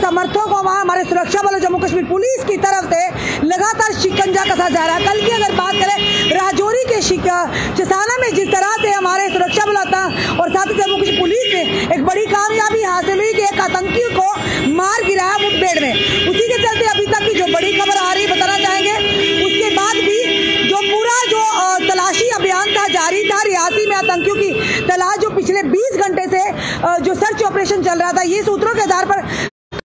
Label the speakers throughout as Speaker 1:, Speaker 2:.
Speaker 1: समर्थकों व हमारे सुरक्षा बलों जम्मू कश्मीर पुलिस की तरफ से लगातार शिकंजा कसा जा रहा है। कल की अगर बात करें राजौरी के चिसाना में जिस तरह से हमारे सुरक्षा बल और साथ ही जम्मू कश्मीर पुलिस ने एक बड़ी कामयाबी हासिल हुई कि एक आतंकी को मार गिराया मुठभेड़ में, उसी के चलते अभी तक की जो बड़ी खबर आ रही बताना चाहेंगे। उसके बाद भी जो पूरा जो तलाशी अभियान था जारी था, रियासी में आतंकियों की तलाश जो पिछले 20 घंटे से जो सर्च ऑपरेशन चल रहा था, ये सूत्रों के आधार पर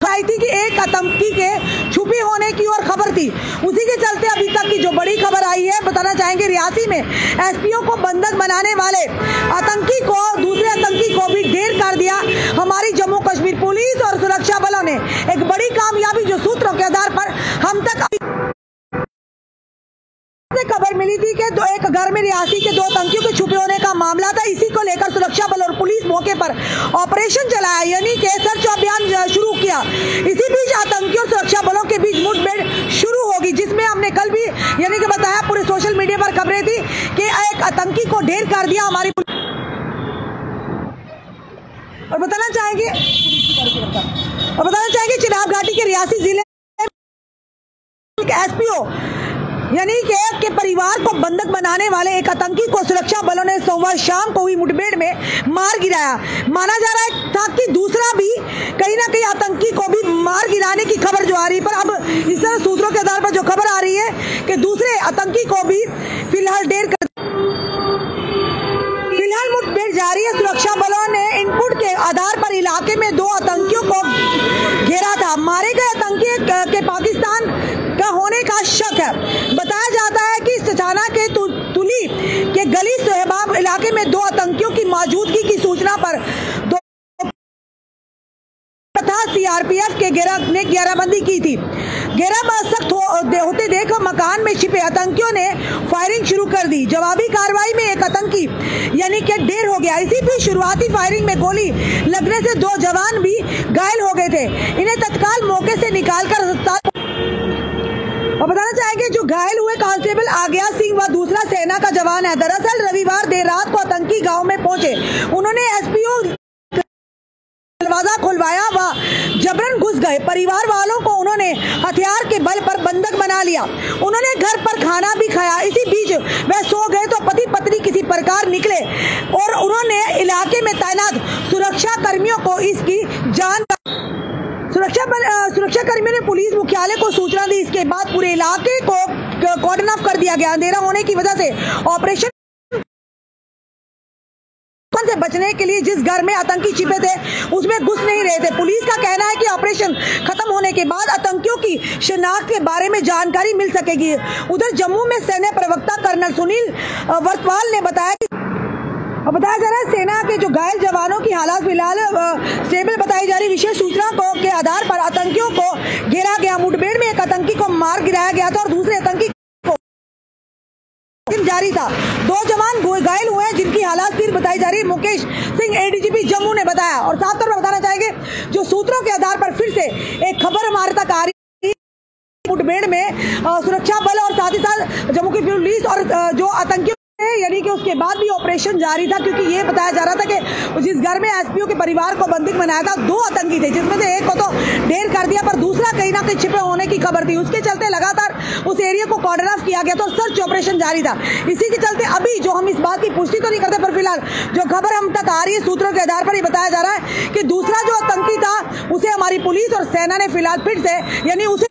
Speaker 1: आई थी कि एक आतंकी के छुपे होने की और खबर थी। उसी के चलते अभी तक की जो बड़ी खबर आई है बताना चाहेंगे, रियासी में एसपीओ को बंधक बनाने वाले आतंकी को दूसरे आतंकी को भी ढेर कर दिया हमारी जम्मू कश्मीर पुलिस और सुरक्षा बलों ने। एक बड़ी कामयाबी जो सूत्रों के आधार पर हम तक खबर मिली थी कि एक घर में रियासी के 2 आतंकियों के छुपे होने का मामला था। इसी को लेकर सुरक्षा बल और पुलिस मौके पर ऑपरेशन चलाया, यानी कि सर्च अभियान शुरू किया। इसी बीच आतंकियों और सुरक्षा बलों के बीच मुठभेड़ शुरू होगी, जिसमें हमने कल भी यानी कि बताया, पूरे सोशल मीडिया पर खबरें थी कि एक आतंकी को ढेर कर दिया हमारी। और बताना चाहेंगे चिनाब घाटी के रियासी जिले एसपीओ यानी कि परिवार को बंधक बनाने वाले एक आतंकी को सुरक्षा बलों ने सोमवार शाम को हुई मुठभेड़ में मार गिराया। माना जा रहा था कि दूसरा भी कहीं ना कहीं आतंकी को भी मार गिराने की खबर जो आ रही है, पर अब इस तरह सूत्रों के आधार पर जो खबर आ रही है कि दूसरे आतंकी को भी फिलहाल मुठभेड़ जारी है। सुरक्षा बलों ने इनपुट के आधार पर इलाके में 2 आतंकियों को घेरा था। मारे गए आतंकी के पाकिस्तान का होने का शक है। बताया जाता है कि चिसाना के तुली के गली सोहेबाब इलाके में 2 आतंकियों की मौजूदगी की सूचना पर सीआरपीएफ के ने घेराबंदी की थी। घेराबंदी सख्त होते देख मकान में छिपे आतंकियों ने फायरिंग शुरू कर दी। जवाबी कार्रवाई में एक आतंकी यानी कि ढेर हो गया। इसी बीच शुरुआती फायरिंग में गोली लगने से 2 जवान भी घायल हो गए थे। इन्हें तत्काल मौके से निकालकर अस्पताल। और बताना चाहेंगे जो घायल हुए कांस्टेबल आज्ञा सिंह व दूसरा सेना का जवान है। दरअसल रविवार देर रात को आतंकी गांव में पहुंचे। उन्होंने एसपीओ दरवाजा खुलवाया व जबरन घुस गए। परिवार वालों को उन्होंने हथियार के बल पर बंधक बना लिया। उन्होंने घर पर खाना भी खाया। इसी बीच वह सो गए तो पति पत्नी किसी प्रकार निकले और उन्होंने इलाके में तैनात सुरक्षा कर्मियों को इसकी जान सुरक्षा कर्मियों ने पुलिस मुख्यालय को सूचना दी। इसके बाद पूरे इलाके को कॉर्डन ऑफ कर दिया गया। अंधेरा होने की वजह से ऑपरेशन से बचने के लिए जिस घर में आतंकी छिपे थे उसमें घुस नहीं रहे थे। पुलिस का कहना है कि ऑपरेशन खत्म होने के बाद आतंकियों की शिनाख्त के बारे में जानकारी मिल सकेगी। उधर जम्मू में सैन्य प्रवक्ता कर्नल सुनील वर्तवाल ने बताया जा रहा है सेना के जो घायल जवानों की हालत फिलहाल स्टेबल बताई जा रही। विशेष सूचना के आधार पर आतंकियों को घेरा गया। मुठभेड़ में एक आतंकी को मार गिराया गया था और दूसरे आतंकी को जारी था। 2 जवान घायल हुए हैं जिनकी हालत स्थिर बताई जा रही है। मुकेश सिंह एडीजीपी जम्मू ने बताया। और साफ तौर पर बताना चाहेंगे जो सूत्रों के आधार पर फिर से एक खबर हमारे तक आ रही है, मुठभेड़ में सुरक्षा बल और साथ ही साथ जम्मू की पुलिस और जो आतंकियों यानी कि उसके बाद भी ऑपरेशन जारी था, क्योंकि ये बताया जा रहा था कि जिस घर में एसपीओ के परिवार को बंधक बनाया था 2 आतंकी थे, जिसमें से एक को तो ढेर कर दिया पर दूसरा कहीं ना कहीं छिपे होने की खबर थी। उसके चलते लगातार उस एरिया को कॉर्डन ऑफ किया गया था और सर्च ऑपरेशन जारी था। इसी के चलते अभी जो हम इस बात की पुष्टि तो नहीं करते, पर फिलहाल जो खबर हम तक आ रही है सूत्रों के आधार पर ही बताया जा रहा है कि दूसरा जो आतंकी था उसे हमारी पुलिस और सेना ने फिलहाल फिर से यानी उसे।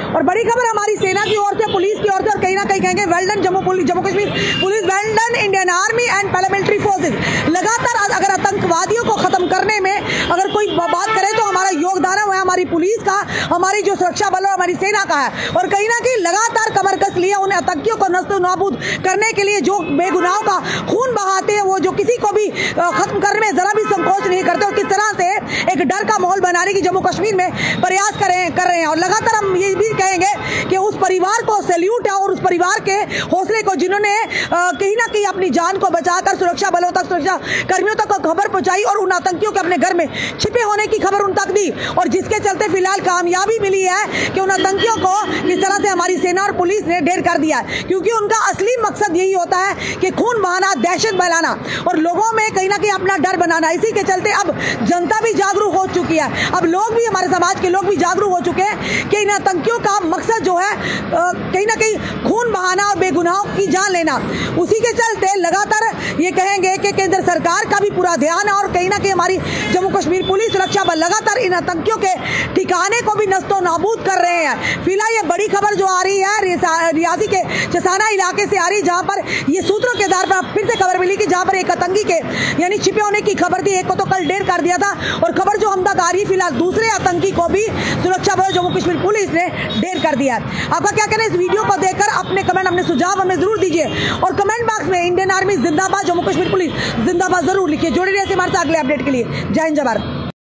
Speaker 1: और बड़ी खबर हमारी सेना की ओर से, पुलिस की ओर से, और कहीं ना कहीं कहेंगे well done Jammu Kashmir police, well done Indian army and paramilitary forces. लगातार अगर आतंकवादियों को खत्म करने में अगर कोई बात करे तो हमारा योगदान है हमारी पुलिस का, हमारी जो सुरक्षा बल हमारी सेना का है। और कहीं ना कहीं लगातार कमर कस लिया उन आतंकियों को नष्ट नाबूद करने के लिए, जो बेगुनाहों का खून बहाते हैं, वो जो किसी को भी खत्म करने में जरा भी संकोच नहीं करते और किस तरह से एक डर का माहौल बनाने की जम्मू कश्मीर में प्रयास कर रहे हैं। और लगातार हम ये भी कहेंगे कि उस परिवार को सैल्यूट है और उस परिवार के हौसले को जिन्होंने कहीं ना कहीं अपनी जान को बचाकर सुरक्षा बलों तक, सुरक्षा कर्मियों तक खबर पहुंचाई और उन आतंकियों के अपने घर में छिपे होने की खबर उन तक दी, और जिसके चलते फिलहाल कामयाबी मिली है कि उन आतंकियों को इस तरह से हमारी सेना और पुलिस ने ढेर कर दिया है। क्योंकि उनका असली मकसद यही होता है कि खून बहाना, दहशत फैलाना और लोगों में कहीं ना कहीं अपना डर बनाना। इसी के चलते अब जनता भी जागरूक जागरूक हो चुकी है। अब लोग भी, हमारे समाज के लोग भी जागरूक हो चुके हैं कि इन आतंकियों का मकसद जो है कहीं ना कहीं खून बहाना और बेगुनाहों की जान लेना। उसी के चलते लगातार ये कहेंगे कि केंद्र सरकार का भी पूरा ध्यान है और कहीं ना कहीं हमारी जम्मू कश्मीर पुलिस सुरक्षा बल लगातार इन आतंकियों के ठिकाने को भी नस्तो नाबूद कर रहे हैं। फिलहाल ये बड़ी खबर जो आ रही है रियासी के चसाना इलाके से आ रही, जहां पर ये सूत्रों के आधार पर फिर से खबर मिली कि जहां पर एक आतंकी के यानी छिपे होने की खबर थी, एक को तो कल ढेर कर दिया था और खबर जो हम तक आ रही है फिलहाल दूसरे आतंकी को भी सुरक्षा बल जम्मू कश्मीर पुलिस ने ढेर कर दिया। आपका क्या कहना है इस वीडियो को देखकर? अपने कमेंट, अपने सुझाव हमें जरूर दीजिए और कमेंट बॉक्स में इंडियन आर्मी जिंदाबाद, जम्मू कश्मीर पुलिस जिंदाबाद जरूर लिखिए। जोड़े रहिए हमारे साथ अगले अपडेट के लिए। जय हिंद, जय भारत।